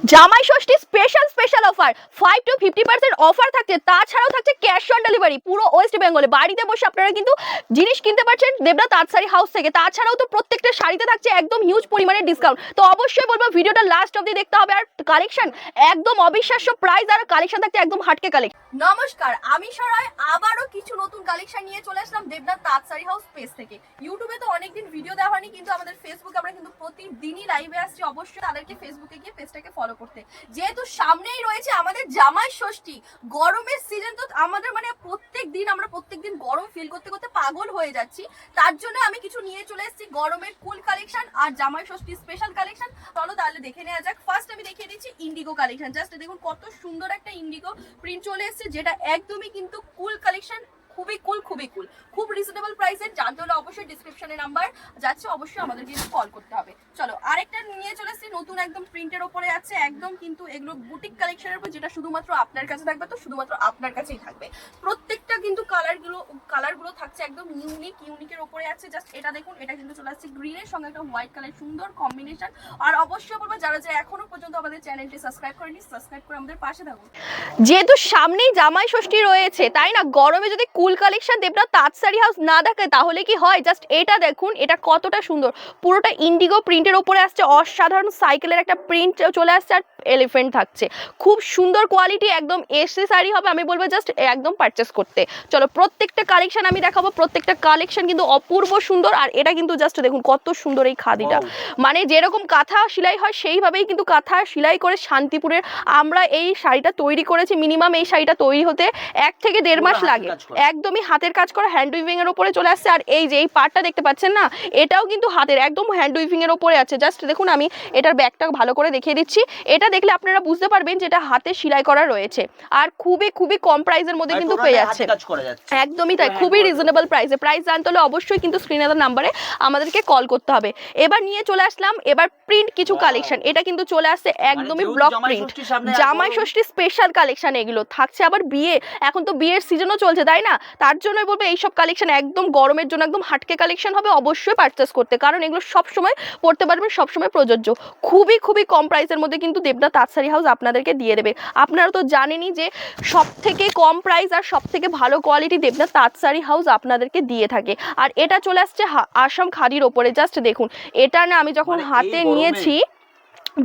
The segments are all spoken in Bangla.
জামাই ষষ্ঠী স্পেশাল অফার 5 to 50% অফার থাকছে, তাছাড়াও থাকছে ক্যাশ অন ডেলিভারি পুরো ওয়েস্ট বেঙ্গলে। বাড়িতে বসে আপনারা কিন্তু জিনিস কিনতে পারছেন দেবনাথ তাঁতশাড়ি হাউস থেকে। তাছাড়াও তো প্রত্যেকটা শাড়িতে থাকছে একদম হিউজ পরিমাণে ডিসকাউন্ট। তো অবশ্যই বলবো ভিডিওটা লাস্ট অবধি দেখতে হবে। আর কালেকশন একদম অবিশ্বাস্য প্রাইস, আর কালেকশন থাকছে একদম হাটকে কালেকশন। নমস্কার, আমি সরাই আবারও কিছু নতুন কালেকশন নিয়ে চলে আসলাম দেবনাথ তাঁতশাড়ি হাউস পেজ থেকে। ইউটিউবে তো অনেকদিন ভিডিও দেওয়া হয়নি, কিন্তু আমাদের ফেসবুকে আমরা কিন্তু প্রতিদিনই লাইভে আসছি। অবশ্যই তাদেরকে ফেসবুকে গিয়ে পেজটাকে ফলো করতে। যেহেতু সামনেই রয়েছে আমাদের জামাই ষষ্ঠী, গরমের সিজন, তো আমাদের মানে প্রত্যেকদিন গরম ফিল করতে করতে পাগল হয়ে যাচ্ছি। তার জন্য আমি কিছু নিয়ে চলে এসেছি গরমের কুল কালেকশন আর জামাই ষষ্ঠী স্পেশাল কালেকশন। চলো তাহলে দেখে নেওয়া যাক। ফার্স্ট আমি দেখিয়ে দিচ্ছি ইন্ডিগো কালেকশন। জাস্ট দেখুন কত সুন্দর একটা ইন্ডিগো প্রিন্ট চলে এসেছে, যেটা একদমই কিন্তু কুল কালেকশন। খুবই কুল, খুব রিজনেবল প্রাইসে। জানতে হলে অবশ্যই ডিসক্রিপশনে নাম্বার যাচ্ছে, অবশ্যই আমাদের কিন্তু কল করতে হবে। চলো আরেকটা নিয়ে চলে এসেছি নতুন একদম প্রিন্টের ওপরে আছে, একদম কিন্তু এগুলো বুটিক কালেকশনের উপর, যেটা শুধুমাত্র আপনার কাছে থাকবে, তো শুধুমাত্র আপনার কাছেই থাকবে। প্রত্যেকটা কিন্তু কালারগুলো থাকছে একদম ইউনিকের ওপরে আছে। জাস্ট এটা দেখুন, এটা কিন্তু চলে আসছে গ্রিনের সঙ্গে একটা হোয়াইট কালার, সুন্দর কম্বিনেশন। আর অবশ্যই বলবো যারা এখনো পর্যন্ত আমাদের চ্যানেলটি সাবস্ক্রাইব করেনি, সাবস্ক্রাইব করে আমাদের পাশে থাকুন। যেহেতু সামনেই জামাই ষষ্ঠী রয়েছে, তাই না, গরমে যদি কুল কালেকশন দেবনাথ তাঁতশাড়ি হাউস না দেখে তাহলে কি হয়। জাস্ট এটা দেখুন, এটা কতটা সুন্দর, পুরোটা ইন্ডিগো প্রিন্টের ওপরে আসছে। অসাধারণ সাইকেলের একটা প্রিন্ট চলে আসছে, আর এলিফেন্ট থাকছে। খুব সুন্দর কোয়ালিটি, একদম এসি শাড়ি হবে। আমি বলবো জাস্ট একদম পারচেস করতে। চলো প্রত্যেকটা কালেকশন আমি দেখাবো, প্রত্যেকটা কালেকশন কিন্তু অপূর্ব সুন্দর। আর এটা কিন্তু জাস্ট দেখুন কত সুন্দর এই খাদিটা, মানে যেরকম কাঁথা সেলাই হয় সেইভাবেই কিন্তু কাঁথা সেলাই করে শান্তিপুরের আমরা এই শাড়িটা তৈরি করেছি। মিনিমাম এই শাড়িটা তৈরি হতে 1 থেকে 1.5 মাস লাগে। একদমই হাতের কাজ করা, হ্যান্ড উইভিং এর উপরে চলে আসছে। আর এই যে এই পার্টটা দেখতে পাচ্ছেন না, এটাও কিন্তু হাতের একদম হ্যান্ড উইভিং এর উপরে আছে। জাস্ট দেখুন, আমি এটার ব্যাকটা ভালো করে দেখিয়ে দিচ্ছি। এটা দেখলে আপনারা বুঝতে পারবেন যেটা হাতে সেলাই করা রয়েছে। আর খুবই কম প্রাইসের মধ্যে কিন্তু পেয়ে যাচ্ছে। একদমই তাই, খুবই রিজনেবল প্রাইসে। প্রাইস জানতে হলে অবশ্যই কিন্তু স্ক্রিনে দেওয়া নাম্বারে আমাদেরকে কল করতে হবে। এবার নিয়ে চলে আসলাম এবার প্রিন্ট কিছু কালেকশন। এটা কিন্তু চলে আসছে একদমই ব্লক প্রিন্ট, জামাই ষষ্ঠী স্পেশাল কালেকশন। এগুলো থাকছে আবার বিয়ে, এখন তো বিয়ের সিজনও চলছে, তাই না, তার জন্যই বলবো এইসব কালেকশন একদম গরমের জন্য একদম হাটকে কালেকশন হবে। অবশ্যই পারচেস করতে, কারণ এগুলো সবসময় পড়তে পারবেন, সবসময় প্রযোজ্য। খুবই কম প্রাইসের মধ্যে কিন্তু দেবনাথ তাঁতশাড়ি হাউস আপনাদেরকে দিয়ে দেবে। আপনারা তো জানেনই যে সব থেকে কম প্রাইস আর সব থেকে ভালো কোয়ালিটি দেবনাথ তাঁতশাড়ি হাউস আপনাদেরকে দিয়ে থাকে। আর এটা চলে আসছে আসাম খাদির ওপরে। জাস্ট দেখুন, এটা না আমি যখন হাতে নিয়েছি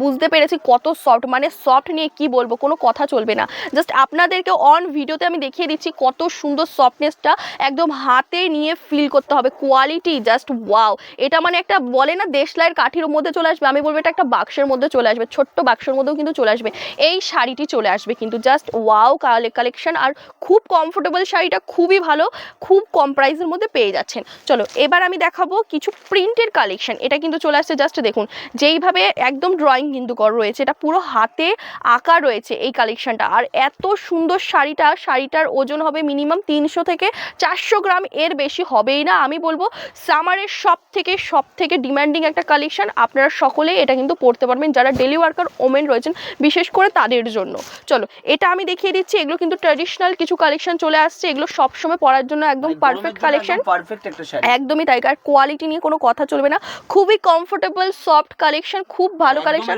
বুঝতে পেরেছি কত সফট, মানে সফট নিয়ে কি বলবো, কোনো কথা চলবে না। জাস্ট আপনাদেরকে অন ভিডিওতে আমি দেখিয়ে দিচ্ছি কত সুন্দর সফটনেসটা, একদম হাতে নিয়ে ফিল করতে হবে। Quality just wow. এটা মানে একটা বলে না দেশলাইয়ের কাঠির মধ্যে চলে আসবে, আমি বলবো এটা একটা বাক্সের মধ্যে চলে আসবে, ছোট্ট বাক্সের মধ্যেও কিন্তু চলে আসবে এই শাড়িটি চলে আসবে কিন্তু। জাস্ট ওয়াও কালেকশন, আর খুব কমফোর্টেবল শাড়িটা, খুবই ভালো, খুব কম প্রাইসের মধ্যে পেয়ে যাচ্ছেন। চলো এবার আমি দেখাবো কিছু প্রিন্টের কালেকশন। এটা কিন্তু চলে আসছে, জাস্ট দেখুন যেইভাবে একদম ড্রয়িং কিন্তু করা রয়েছে, এটা পুরো হাতে আঁকা রয়েছে এই কালেকশনটা। আর এত সুন্দর শাড়িটার ওজন হবে মিনিমাম 300 থেকে 400 গ্রাম, এর বেশি হবেই না। আমি বলবো সামারের সব থেকে ডিমান্ডিং একটা কালেকশন। আপনারা সকলেই এটা কিন্তু পরতে পারবেন, যারা ডেলি ওয়ার্কার ওমেন রয়েছেন বিশেষ করে তাদের জন্য। চলো এটা আমি দেখিয়ে দিচ্ছি, এগুলো কিন্তু ট্র্যাডিশনাল কিছু কালেকশন চলে আসছে। এগুলো সবসময় পরার জন্য একদম পারফেক্ট কালেকশন, একদমই তাই। আর কোয়ালিটি নিয়ে কোনো কথা চলবে না, খুবই কমফোর্টেবল সফট কালেকশন, খুব ভালো কালেকশন,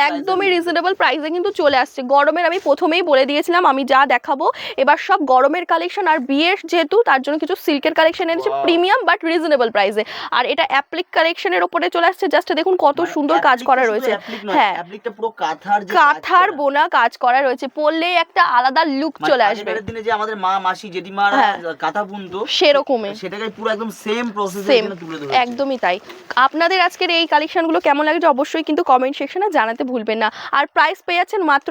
একদমই রিজনেবল প্রাইসে কিন্তু চলে আসছে। গরমের আমি প্রথমেই বলে দিয়েছিলাম আমি যা দেখাবো এবার সব গরমের কালেকশন। আর বিয়ের যেহেতু, তার জন্য কিছু সিল্কের কালেকশন এনেছে প্রিমিয়াম বাট রিজনেবল প্রাইসে। আর এটা অ্যাপ্লিক কালেকশনের উপরে চলে আসছে। জাস্ট দেখুন কত সুন্দর কাজ করা রয়েছে। হ্যাঁ, পুরো কাঁথার বোনা কাজ করা রয়েছে, পরলে একটা আলাদা লুক চলে আসবে। দিনে যে আমাদের মা মাসি জেঠিমা কাঁথা বুনতো সেরকমই, সেটাকে পুরো একদম সেম প্রসেসে তুলে ধরেছে। একদমই তাই। আপনাদের আজকের এই কালেকশনগুলো কেমন লাগছে অবশ্যই কিন্তু কমেন্ট সেকশনে জানাতে ভুলবেন না। আর প্রাইস পেয়ে যাচ্ছেন মাত্র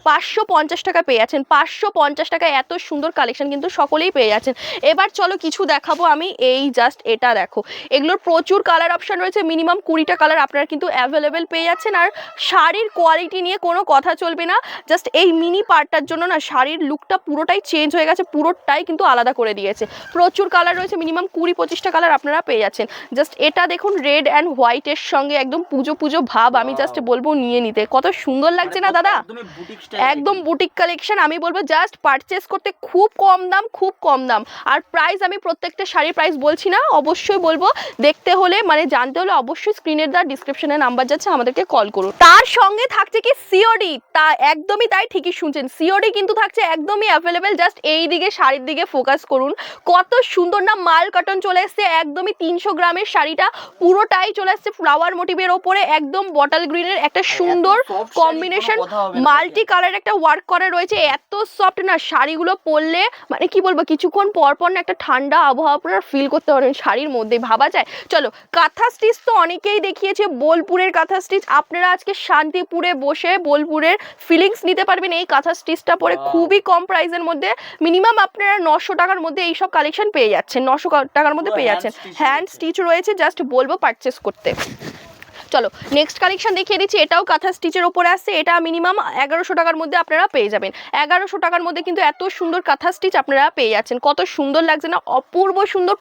550 টাকা পেয়ে যাচ্ছেন। 550 টাকায় এত সুন্দর কালেকশন কিন্তু সকলেই পেয়ে যাচ্ছেন। এবার চলো কিছু দেখাবো আমি। এই জাস্ট এটা দেখো, এগুলোর প্রচুর কালার অপশন রয়েছে, মিনিমাম 20টা কালার আপনারা কিন্তু অ্যাভেলেবেল পেয়ে যাচ্ছেন। আর শাড়ির কোয়ালিটি নিয়ে কোনো কথা চলবে না। জাস্ট এই মিনি পার্টটার জন্য না শাড়ির লুকটা পুরোটাই চেঞ্জ হয়ে গেছে, পুরোটাই কিন্তু আলাদা করে দিয়েছে। প্রচুর কালার রয়েছে, মিনিমাম 20-25টা কালার আপনারা পেয়ে যাচ্ছেন। জাস্ট এটা দেখুন রেড অ্যান্ড হোয়াইটের সঙ্গে একদম পুজো ভাব, আমি জাস্ট বলবো নিয়ে নিতে। কত সুন্দর লাগছে না দাদা? একদমই বুটিক স্টাইল, একদম বুটিক কালেকশন। আমি বলবো জাস্ট পারচেস করতে খুব কম দাম, খুব কম দাম। আর প্রাইস আমি প্রত্যেকটা শাড়ির প্রাইস বলছি না, অবশ্যই বলবো। দেখতে হলে মানে জানতে হলে অবশ্যই স্ক্রিনের দ্বারা ডিসক্রিপশনে নাম্বার যাচ্ছে, আমাদেরকে কল করুন। তার সঙ্গে থাকছে কি সিওডি, তা একদমই তাই, ঠিকই শুনছেন, সিওডি কিন্তু থাকছে একদমই অ্যাভেলেবেল। জাস্ট এই দিকে শাড়ির দিকে ফোকাস করুন, কত সুন্দর না মাল কটন চলে এসছে, একদমই 300 গ্রামের শাড়িটা পুরোটাই চলে আসছে ফ্লাওয়ার মোটিভের ওপরে, একদম বটল গ্রিনের একটা সুন্দর কম্বিনেশন, মাল্টি কালার একটা ওয়ার্ক করা রয়েছে, এত সফট না শাড়িগুলো পরলে মানে কি বলবো, কিছুক্ষণ পর পর না একটা ঠান্ডা আবহাওয়া আপনারা ফিল করতে পারবেন শাড়ির মধ্যে, ভাবা যায়। চলো কাঁথা স্টিচ তো অনেকেই দেখিয়েছে, বোলপুরের কাঁথা স্টিচ, আপনারা আজকে শান্তিপুরে বসে বোলপুরের ফিলিংস নিতে পারবেন এই কাঁথা স্টিচটা পরে, খুবই কম প্রাইসের মধ্যে। মিনিমাম আপনারা 900 টাকার মধ্যে এইসব কালেকশন পেয়ে যাচ্ছেন, 900 টাকার মধ্যে পেয়ে যাচ্ছেন, হ্যান্ড স্টিচ রয়েছে, জাস্ট বলবো পারচেস করতে। চলো নেক্সট কালেকশন দেখিয়ে দিচ্ছি, এটাও কাঁথা স্টিচের ওপরে আসছে, এটা মিনিমাম 1100 টাকার মধ্যে আপনারা পেয়ে যাবেন। 1100 টাকার মধ্যে কিন্তু এত সুন্দর কাঁথা স্টিচ আপনারা পেয়ে যাচ্ছেন, কত সুন্দর লাগছে না, অপূর্ব সুন্দর